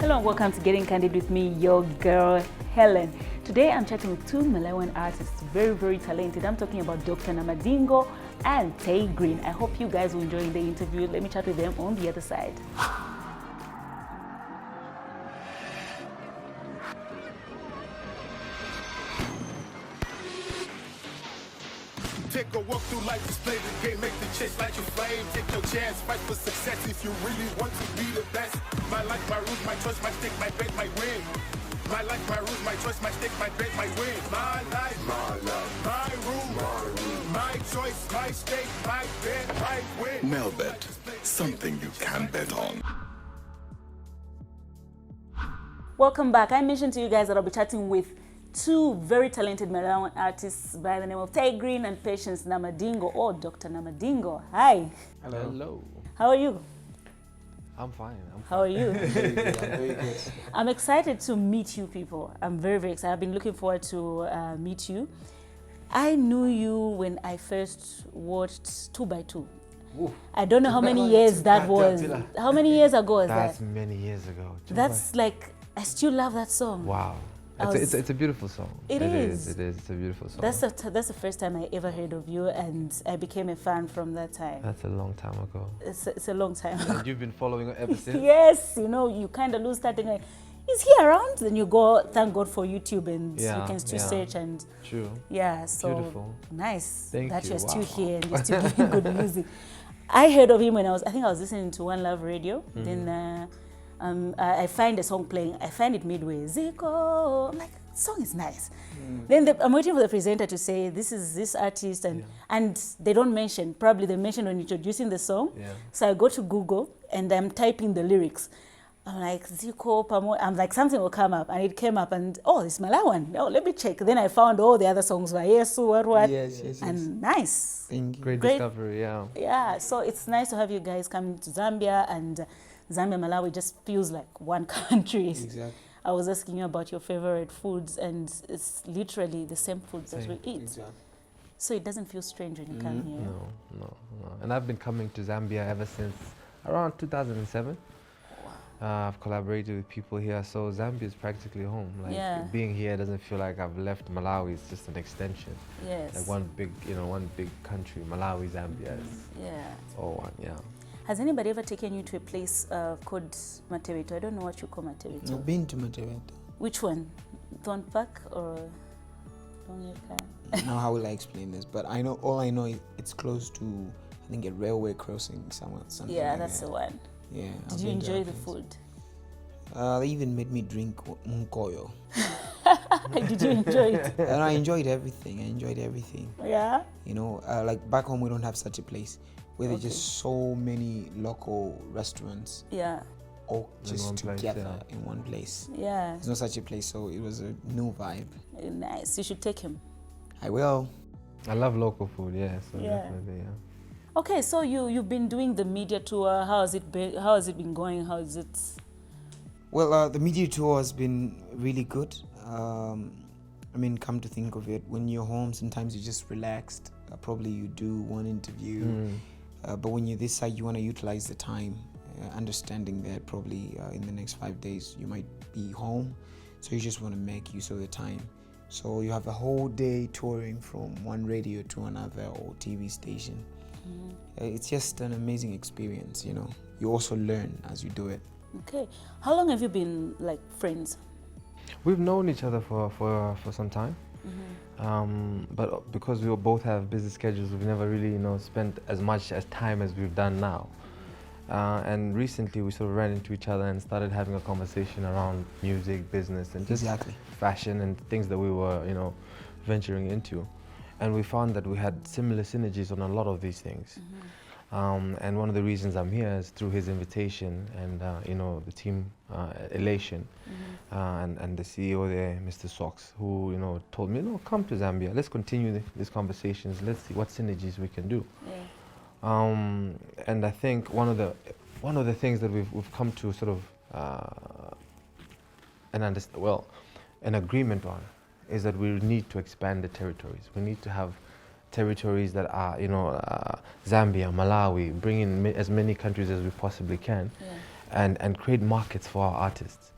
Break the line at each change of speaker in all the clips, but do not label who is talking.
Hello and welcome to Getting Candid with me, your girl, Hellen. Today I'm chatting with two Malawian artists, very talented. I'm talking about Dr. Namadingo and Tay Grin. I hope you guys will enjoy the interview. Let me chat with them on the other side.
Take a walk through life, display the game, make the chase like you flame. Take your chance, fight for success if you really want to be the best. My life, my rules, my choice, my stick, my bet, my win. My life, my rules, my choice, my stick, my bet, my win. My life, my rule, my choice, my stake, my bet, my win.
Melbet, something you can bet on.
Welcome back. I mentioned to you guys that I'll be chatting with two very talented Malawian artists by the name of Tay Grin and Patience Namadingo, or Dr. Namadingo. Hi.
Hello.
How are you?
I'm fine.
How are you?
I'm very good.
I'm excited to meet you people. I'm very excited. I've been looking forward to meet you. I knew you when I first watched 2x2.
Ooh.
I don't know how many years that was. How many years ago was that?
That's many years ago.
That's like, I still love that song.
Wow. It's a beautiful song.
It is.
It's a beautiful song.
That's the first time I ever heard of you, and I became a fan from that time.
That's a long time ago.
It's a long time.
And you've been following it ever since?
Yes, you know, you kind of lose that thing like, is he around? Then you go, thank God for YouTube, and you can still search and...
True.
Yeah, so
beautiful.
Nice
Thank
that
you.
You're still here and you're still giving good music. I heard of him when I think I was listening to One Love Radio. Then I find a song playing. I find it midway. Zico. I'm like, song is nice. Then I'm waiting for the presenter to say this is this artist, and they don't mention. Probably they mentioned when introducing the song.
Yeah.
So I go to Google and I'm typing the lyrics. I'm like, Zico, Pamo. I'm like, something will come up, and it came up, and oh, it's Malawian. Oh, let me check. Then I found all the other songs by Yesu, what.
Yes.
And nice.
Thank you.
Great discovery, yeah.
Yeah, so it's nice to have you guys come to Zambia, and Zambia, Malawi just feels like one country.
Exactly.
I was asking you about your favorite foods, and it's literally the same foods that we eat.
Exactly.
So it doesn't feel strange when you come here.
No. And I've been coming to Zambia ever since around 2007. I've collaborated with people here, so Zambia is practically home. Like being here doesn't feel like I've left Malawi. It's just an extension.
Yes.
Like one big country. Malawi-Zambia it's all one. Yeah.
Has anybody ever taken you to a place called Matewito? I don't know what you call Matewito.
I've been to Matewito.
Which one? Thorn Park or Dongeka?
Now, how will I explain this? But all I know is it's close to, I think, a railway crossing somewhere.
Yeah,
like
that's
that.
the one.
Yeah.
Did you enjoy the food?
They even made me drink munkoyo.
Did you enjoy it?
And I enjoyed everything.
Yeah.
You know, like back home we don't have such a place where there's just so many local restaurants.
Yeah.
All just
place,
together in one place.
Yeah.
There's no such a place, so it was a new vibe.
Nice. You should take him.
I will.
I love local food, so definitely,
Okay, so you've been doing the media tour. How has it been going? How is it?
Well, the media tour has been really good. I mean, come to think of it, when you're home, sometimes you're just relaxed. Probably you do one interview, but when you're this side, you want to utilize the time, understanding that probably in the next 5 days you might be home, so you just want to make use of the time. So you have a whole day touring from one radio to another or TV station. It's just an amazing experience, you know. You also learn as you do it.
Okay. How long have you been like friends?
We've known each other for some time, but because we both have busy schedules, we've never really spent as much time as we've done now. And recently we sort of ran into each other and started having a conversation around music, business, and just fashion and things that we were venturing into. And we found that we had similar synergies on a lot of these things. And one of the reasons I'm here is through his invitation and the team Elation and the CEO there, Mr. Sox, who told me, come to Zambia, let's continue these conversations, let's see what synergies we can do. And I think one of the things that we've come to sort of an agreement on is that we need to expand the territories. We need to have territories that are, Zambia, Malawi, bring in as many countries as we possibly can, and create markets for our artists.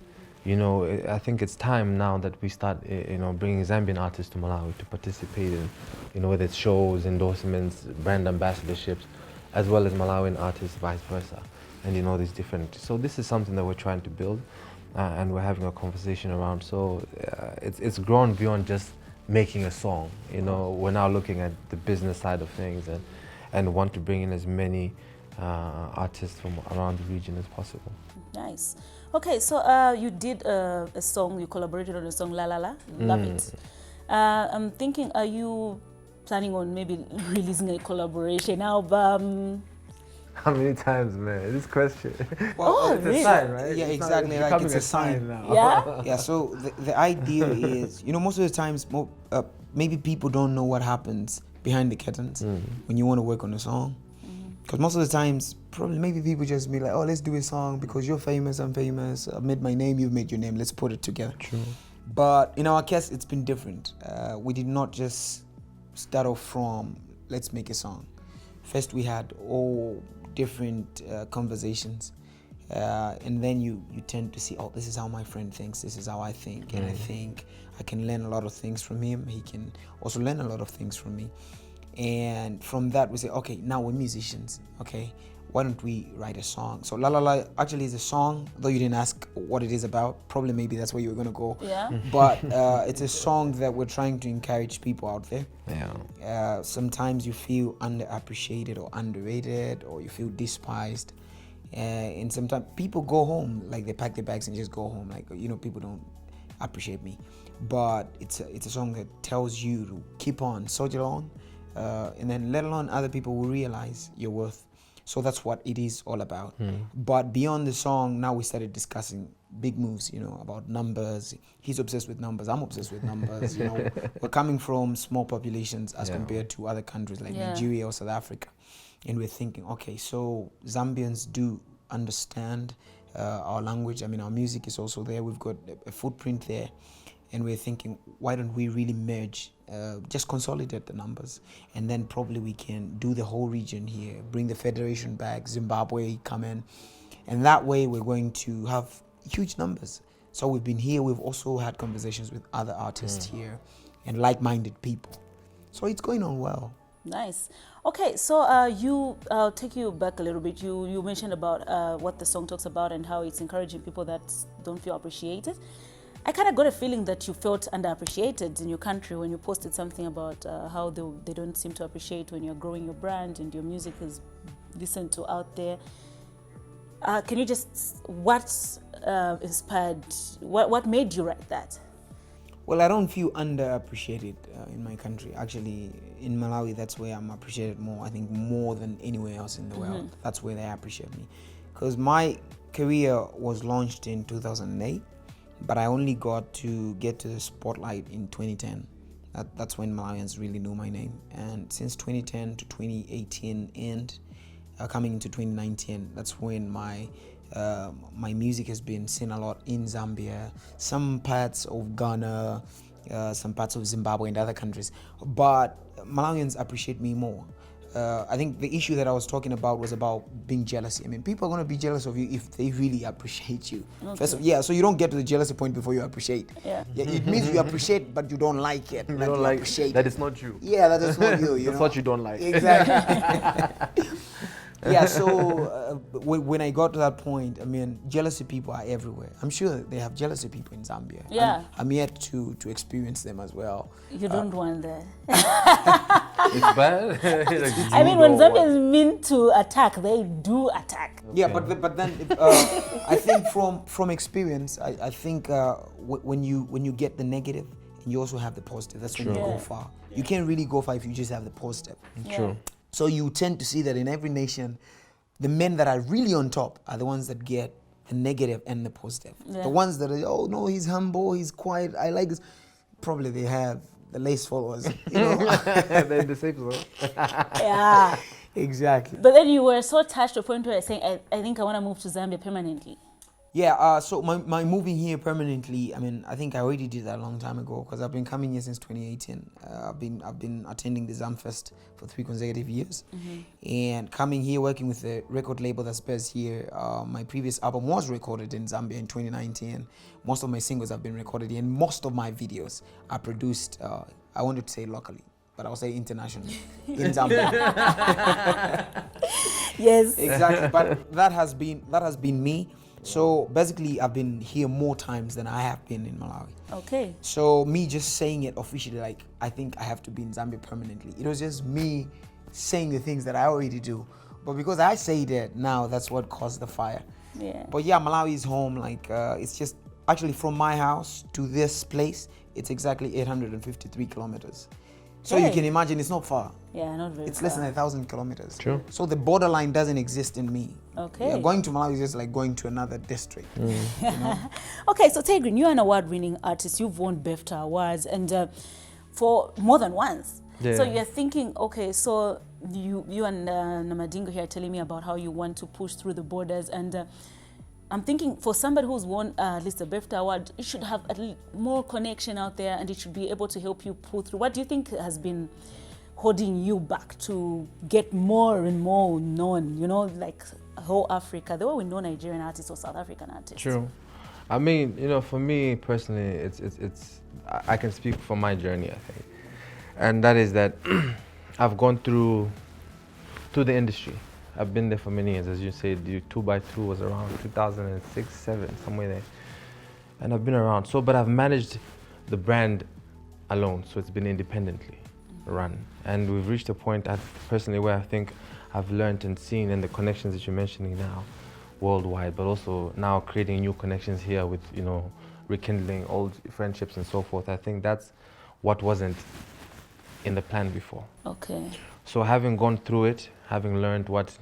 you know, I think it's time now that we start, you know, bringing Zambian artists to Malawi to participate in, you know, whether it's shows, endorsements, brand ambassadorships, as well as Malawian artists, vice versa. And, you know, these different, so this is something that we're trying to build, and we're having a conversation around. So it's grown beyond just making a song, you know. We're now looking at the business side of things and want to bring in as many artists from around the region as possible.
Nice. Okay, so you did a song, you collaborated on a song, La La La, love it. I'm thinking, are you planning on maybe releasing a collaboration album?
How many times, man? This question.
Oh,
It's
really?
a sign, right?
Yeah,
It's
exactly,
It's
like
becoming
it's a sign.
now.
Yeah?
Yeah, so the idea is, you know, most of the times, maybe people don't know what happens behind the curtains when you want to work on a song. Because most of the times, probably maybe people just be like, oh, let's do a song because you're famous, I'm famous, I've made my name, you've made your name, let's put it together.
True.
But in our case, it's been different. We did not just start off from, let's make a song. First, we had all different conversations. And then you tend to see, oh, this is how my friend thinks, this is how I think. And I think I can learn a lot of things from him. He can also learn a lot of things from me. And from that, we say, okay, now we're musicians, okay? Why don't we write a song? So La La La actually is a song, though you didn't ask what it is about. Probably maybe that's where you were going to go.
Yeah.
But it's a song that we're trying to encourage people out there.
Yeah.
Sometimes you feel underappreciated or underrated, or you feel despised. And sometimes people go home, like they pack their bags and just go home. Like, you know, people don't appreciate me. But it's a song that tells you to keep on, soldier on. And then let alone other people will realize your worth. So that's what it is all about. But beyond the song, now we started discussing big moves, you know, about numbers. He's obsessed with numbers. I'm obsessed with numbers. You know, we're coming from small populations as compared to other countries like Nigeria or South Africa. And we're thinking, okay, so Zambians do understand our language. I mean, our music is also there. We've got a footprint there. And we're thinking, why don't we really merge, just consolidate the numbers, and then probably we can do the whole region here, bring the federation back, Zimbabwe come in, and that way we're going to have huge numbers. So we've been here, we've also had conversations with other artists here and like-minded people. So it's going on well.
Nice. Okay, so I'll take you back a little bit. You mentioned about what the song talks about and how it's encouraging people that don't feel appreciated. I kind of got a feeling that you felt underappreciated in your country when you posted something about how they don't seem to appreciate when you're growing your brand and your music is listened to out there. Can you just, what inspired, what made you write that?
Well, I don't feel underappreciated in my country. Actually, in Malawi, that's where I'm appreciated more. I think more than anywhere else in the world. That's where they appreciate me. Because my career was launched in 2008. But I only got to get to the spotlight in 2010. That's when Malawians really knew my name. And since 2010 to 2018 and coming into 2019, that's when my music has been seen a lot in Zambia, some parts of Ghana, some parts of Zimbabwe and other countries. But Malawians appreciate me more. I think the issue that I was talking about was about being jealousy. I mean, people are going to be jealous of you if they really appreciate you.
Okay.
So you don't get to the jealousy point before you appreciate.
Yeah.
It means you appreciate, but you don't like it.
You
Like
don't like
appreciate.
that. It's not you.
Yeah, that is not you. You
That's
know?
what you don't like.
Exactly. Yeah, so when I got to that point, I mean, jealousy people are everywhere. I'm sure they have jealousy people in Zambia.
Yeah.
I'm yet to experience them as well.
You don't want that.
It's bad. Like,
I mean,
you
when
don't want-
Zambians mean to attack, they do attack.
Yeah, but then I think from experience, I think when you get the negative and you also have the positive, that's when you go far. You can't really go far if you just have the positive.
True.
So you tend to see that in every nation, the men that are really on top are the ones that get the negative and the positive.
Yeah.
The ones that are, oh no, he's humble, he's quiet, I like this. Probably they have the least followers, you know.
They're in the safe zone.
Yeah, so my moving here permanently, I mean, I think I already did that a long time ago because I've been coming here since 2018. I've been attending the ZamFest for 3 consecutive years. And coming here, working with the record label that's based here, my previous album was recorded in Zambia in 2019. Most of my singles have been recorded here, and most of my videos are produced, I wanted to say locally, but I'll say internationally, in Zambia.
Yes.
Exactly, but that has been me. So basically, I've been here more times than I have been in Malawi.
Okay.
So me just saying it officially, like I think I have to be in Zambia permanently. It was just me saying the things that I already do. But because I say that now, that's what caused the fire.
Yeah.
But yeah, Malawi is home. Like it's just actually from my house to this place, it's exactly 853 kilometers. So you
Hey.
can imagine it's not far.
Yeah, not very
It's
far.
less than 1,000 kilometers.
True.
So the borderline doesn't exist in me.
Okay.
Yeah, going to Malawi is just like going to another district.
Okay, so Tay Grin, you're an award-winning artist. You've won BEFTA awards and for more than once.
Yeah.
So you're thinking, okay, so you and Namadingo here are telling me about how you want to push through the borders, and I'm thinking for somebody who's won at least a BEFTA award, it should have at least more connection out there, and it should be able to help you pull through. What do you think has been holding you back to get more and more known, you know, like whole Africa, the way we know Nigerian artists or South African artists?
True. I mean, you know, for me personally, it's I can speak for my journey, I think. And that is that I've gone through the industry. I've been there for many years. As you said, 2x2 was around 2006, 7, somewhere there. And I've been around. So, but I've managed the brand alone. So it's been independently run. And we've reached a point personally where I think I've learned and seen, and the connections that you're mentioning now worldwide, but also now creating new connections here with, you know, rekindling old friendships and so forth. I think that's what wasn't in the plan before.
Okay.
So having gone through it, having learned what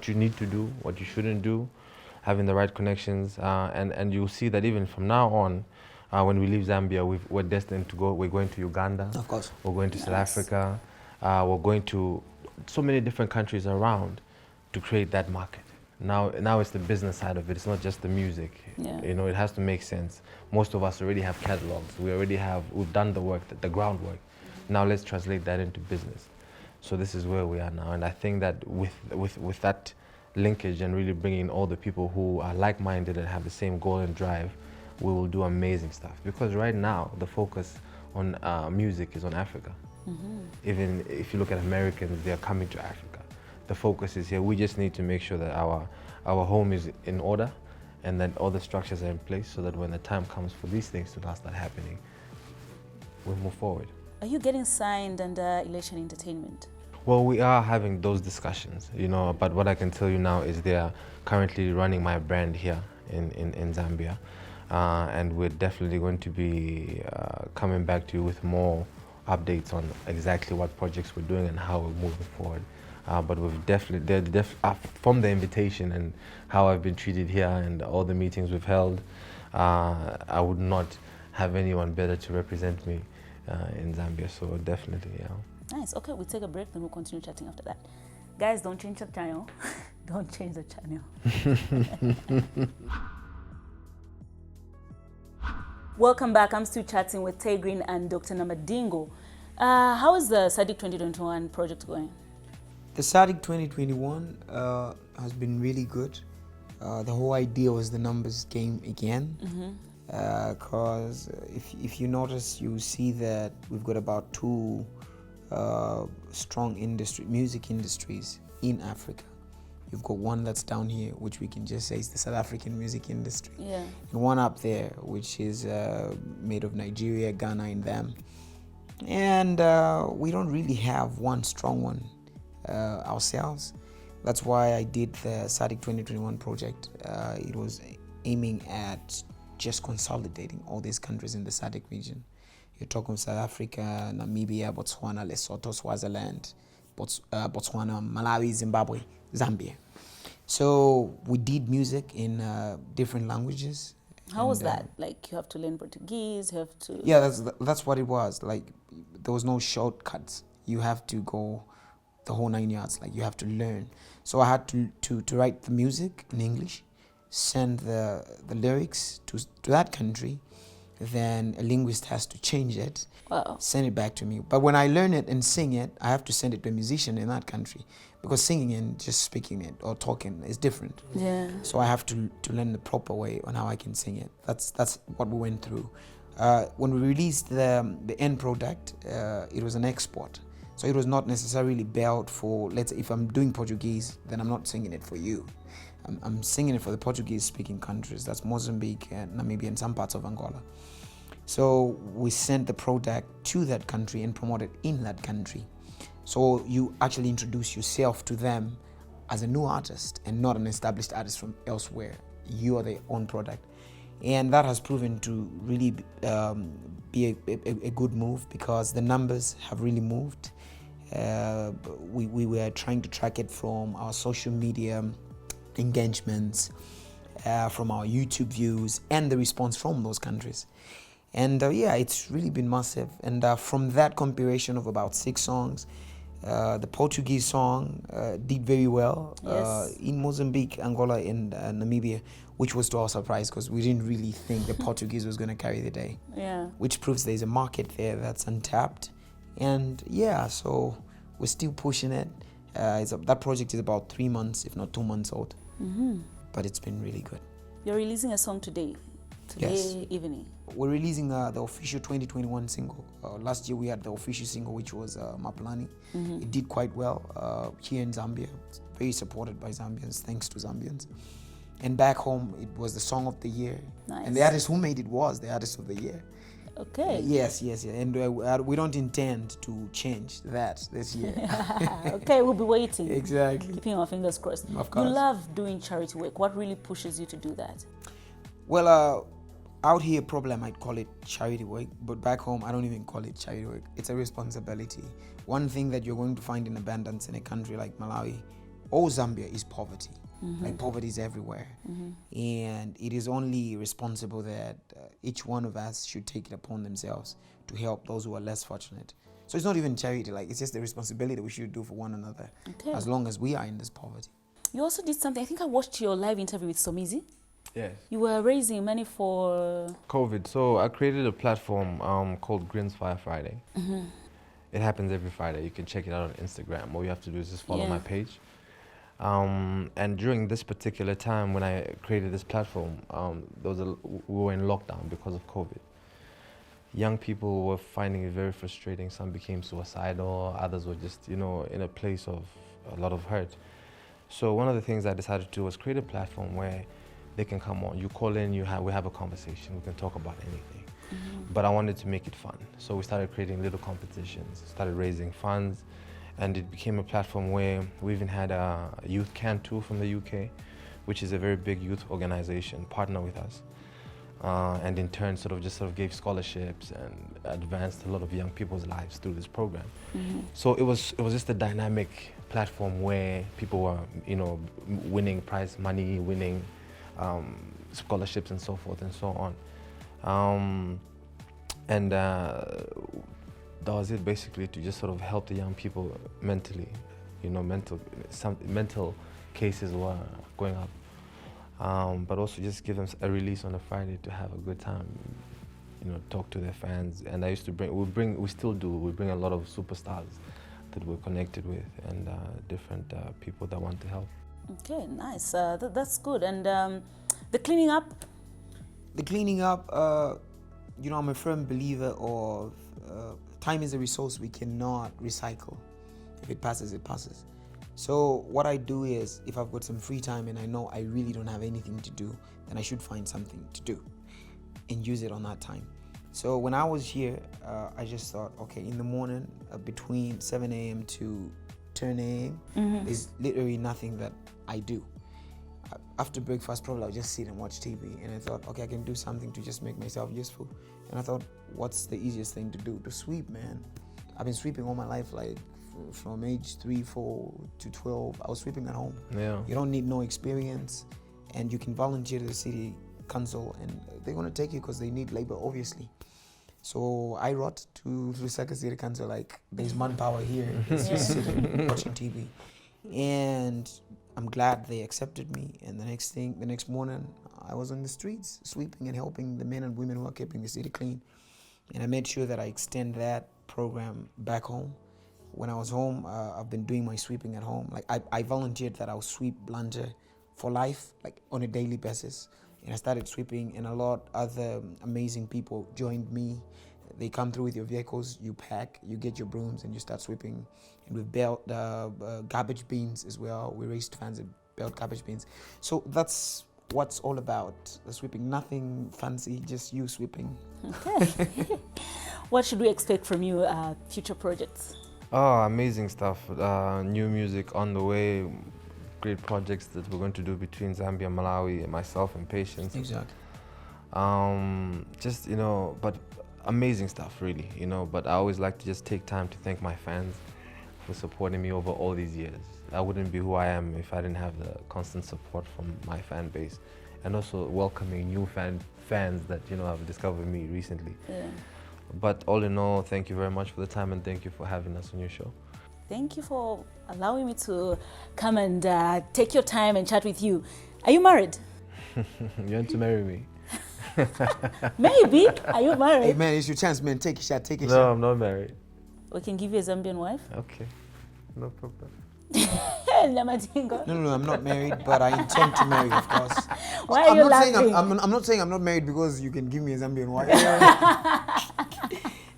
you need to do, what you shouldn't do, having the right connections, and you'll see that even from now on, when we leave Zambia, we're destined to go. We're going to Uganda.
Of course.
We're going to South Africa. We're going to so many different countries around to create that market. Now it's the business side of it. It's not just the music.
Yeah.
You know, it has to make sense. Most of us already have catalogs. We've done the work, the groundwork. Now let's translate that into business. So this is where we are now. And I think that with that linkage and really bringing all the people who are like-minded and have the same goal and drive, we will do amazing stuff. Because right now, the focus on music is on Africa. Even if you look at Americans, they are coming to Africa. The focus is here. We just need to make sure that our home is in order and that all the structures are in place so that when the time comes for these things to now start happening, we'll move forward.
Are you getting signed under Elation Entertainment?
Well, we are having those discussions, you know, but what I can tell you now is they are currently running my brand here in Zambia. And we're definitely going to be coming back to you with more updates on exactly what projects we're doing and how we're moving forward. But we've definitely, from the invitation and how I've been treated here and all the meetings we've held, I would not have anyone better to represent me in Zambia. So definitely, yeah.
Nice. Okay, we'll take a break, then we'll continue chatting after that. Guys, don't change the channel. Don't change the channel. Welcome back. I'm still chatting with Tay Grin and Dr. Namadingo. How is the SADC 2021 project going?
The SADC 2021 has been really good. The whole idea was the numbers game again. Because if you notice, you see that we've got about 2 strong music industries in Africa. You've got one that's down here, which we can just say is the South African music industry.
Yeah.
And one up there, which is made of Nigeria, Ghana, and them. And we don't really have one strong one ourselves. That's why I did the SADC 2021 project. It was aiming at just consolidating all these countries in the SADC region. You're talking South Africa, Namibia, Botswana, Lesotho, Swaziland, Botswana, Malawi, Zimbabwe, Zambia. So we did music in different languages.
How was that? Like you have to learn Portuguese, you have to...
Yeah, that's what it was. Like there was no shortcuts. You have to go the whole 9 yards. Like you have to learn. So I had to write the music in English. send the lyrics to that country. Then a linguist has to change it,
Wow.
send it back to me. But when I learn it and sing it, I have to send it to a musician in that country, because singing and just speaking it or talking is different.
Yeah.
So I have to learn the proper way on how I can sing it. That's what we went through. When we released the end product, it was an export. So it was not necessarily built for, let's say, if I'm doing Portuguese, then I'm not singing it for you. I'm singing it for the Portuguese-speaking countries. That's Mozambique and Namibia and some parts of Angola. So we sent the product to that country and promoted in that country. So you actually introduce yourself to them as a new artist and not an established artist from elsewhere. You are their own product. And that has proven to really be a good move, because the numbers have really moved. We were trying to track it from our social media engagements, from our YouTube views, and the response from those countries. And yeah, it's really been massive. And from that compilation of about 6 songs, the Portuguese song did very well.
Yes.
In Mozambique, Angola, and Namibia, which was to our surprise, because we didn't really think the Portuguese was going to carry the day.
Yeah.
Which proves there's a market there that's untapped. And yeah, so we're still pushing it. That project is about 3 months, if not 2 months old. But it's been really good.
You're releasing a song today
Yes.
evening.
We're releasing the official 2021 single. Last year we had the official single, which was Mapulani. It did quite well here in Zambia. It's very supported by Zambians, thanks to Zambians. And back home, it was the song of the year.
Nice.
And the artist who made it was the artist of the year.
Okay.
Yes. And we don't intend to change that this year.
Okay, we'll be waiting.
Exactly.
Keeping our fingers crossed.
Of course.
You love doing charity work. What really pushes you to do that?
Well, out here, probably I might call it charity work, but back home, I don't even call it charity work. It's a responsibility. One thing that you're going to find in abundance in a country like Malawi or Zambia is poverty. Like, poverty is everywhere. And it is only responsible that each one of us should take it upon themselves to help those who are less fortunate. So it's not even charity, like, it's just the responsibility we should do for one another, as long as we are in this poverty.
You also did something. I think I watched your live interview with Somizi.
Yes.
You were raising money for...
COVID. So I created a platform called Grins Fire Friday. It happens every Friday. You can check it out on Instagram. All you have to do is just follow my page. And during this particular time when I created this platform, we were in lockdown because of COVID. Young people were finding it very frustrating. Some became suicidal. Others were just, in a place of a lot of hurt. So one of the things I decided to do was create a platform where they can come on. You call in, we have a conversation. We can talk about anything. But I wanted to make it fun. So we started creating little competitions, started raising funds, and it became a platform where we even had a Youth Can Too from the UK, which is a very big youth organization, partner with us. And in turn sort of gave scholarships and advanced a lot of young people's lives through this program. So it was just a dynamic platform where people were, winning prize money, winning scholarships and so forth and so on. That was it, basically, to just sort of help the young people mentally. Some mental cases were going up. But also just give them a release on a Friday to have a good time, talk to their fans. And I used to we still do, we bring a lot of superstars that we're connected with, and different people that want to help.
Okay, nice. That's good. And the cleaning up?
The cleaning up, I'm a firm believer of time is a resource we cannot recycle. If it passes, it passes. So what I do is, if I've got some free time and I know I really don't have anything to do, then I should find something to do and use it on that time. So when I was here, I just thought, okay, in the morning, between 7 a.m. to 10 a.m., there's literally nothing that I do. After breakfast, probably I'll just sit and watch TV. And I thought, okay, I can do something to just make myself useful. And I thought, what's the easiest thing to do? To sweep, man. I've been sweeping all my life, like from age 3, 4 to 12. I was sweeping at home.
Yeah.
You don't need no experience, and you can volunteer to the city council, and they're gonna take you because they need labor, obviously. So I wrote to Lusaka City Council, like, there's manpower here. It's just sitting watching TV. And I'm glad they accepted me. And the next morning, I was on the streets sweeping and helping the men and women who are keeping the city clean. And I made sure that I extend that program back home. When I was home, I've been doing my sweeping at home. Like I volunteered that I'll sweep Blantyre for life, like on a daily basis. And I started sweeping, and a lot other amazing people joined me. They come through with your vehicles, you pack, you get your brooms, and you start sweeping. And we've built garbage bins as well. We raised funds and built garbage bins. So that's what's all about, the sweeping. Nothing fancy, just you sweeping.
Okay. What should we expect from you, future projects?
Oh, amazing stuff. New music on the way. Great projects that we're going to do between Zambia and Malawi, and myself and Patience.
Exactly.
Just, but amazing stuff, really, But I always like to just take time to thank my fans for supporting me over all these years. I wouldn't be who I am if I didn't have the constant support from my fan base, and also welcoming new fans that, have discovered me recently.
Yeah.
But all in all, thank you very much for the time, and thank you for having us on your show.
Thank you for allowing me to come and take your time and chat with you. Are you married?
You want to marry me?
Maybe. Are you married?
Hey man, it's your chance, man. Take a shot, take a shot.
No, I'm not married.
We can give you a Zambian wife.
Okay, no problem.
Namadingo.
No, I'm not married, but I intend to marry, of course.
Why are you laughing?
I'm not saying I'm not married because you can give me a Zambian wife.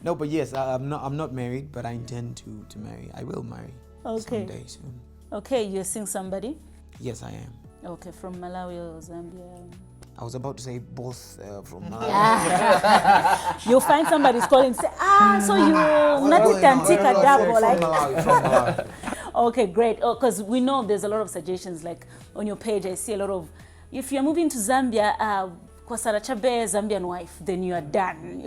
No, but yes, I'm not married, but I intend to marry. I will marry someday soon.
Okay, you're seeing somebody?
Yes, I am.
Okay, from Malawi or Zambia?
I was about to say both from Malawi.
You'll find somebody's calling and say, so you Tantika double, like.
From Malawi.
Okay, great. Because we know there's a lot of suggestions, like on your page, I see a lot of, if you're moving to Zambia, Kwasara Chabe, Zambian wife, then you are done.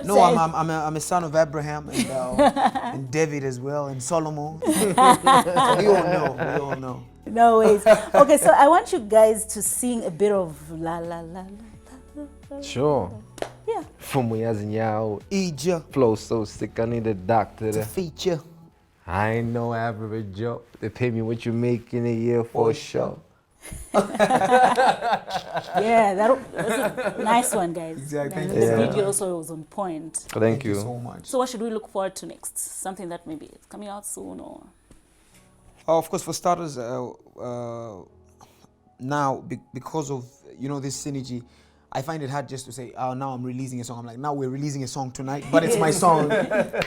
No, I'm a son of Abraham and David as well, and Solomon. So we all know.
No ways. Okay, so I want you guys to sing a bit of la la la la.
Sure.
Yeah.
Fumuyazinyao.
Egypt.
Flow so sick, I need a doctor.
It's a feature.
I ain't no average Joe. They pay me what you make in a year for sure.
Yeah, that's a nice one, guys.
Exactly.
And the video also was on point.
Thank you
so much.
So what should we look forward to next? Something that maybe is coming out soon, or?
Of course, for starters, now because of this synergy, I find it hard just to say, now I'm releasing a song. I'm like, now we're releasing a song tonight, but it's my song.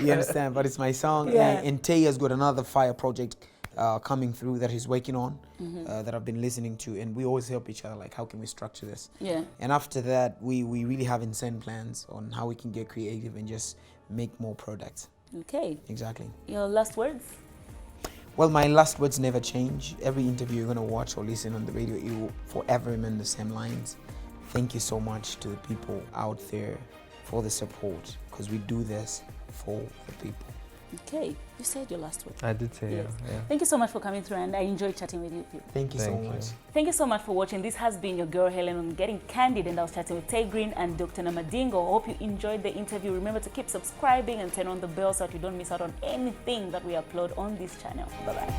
You understand? But it's my song.
Yeah.
And Tay has got another fire project coming through that he's working on, that I've been listening to, and we always help each other, like, how can we structure this?
Yeah.
And after that, we really have insane plans on how we can get creative and just make more products.
Okay.
Exactly.
Your last words?
Well, my last words never change. Every interview you're going to watch or listen on the radio, it will forever remain the same lines. Thank you so much to the people out there for the support, because we do this for the people.
Okay, you said your last word.
I did say,
Yes.
yeah.
Thank you so much for coming through, and I enjoyed chatting with you.
Thank you so
Thank you.
much.
Thank you so much for watching. This has been your girl Hellen on Getting Candid, and I was chatting with Tay Grin and Dr. Namadingo. I hope you enjoyed the interview. Remember to keep subscribing and turn on the bell so that you don't miss out on anything that we upload on this channel. Bye-bye.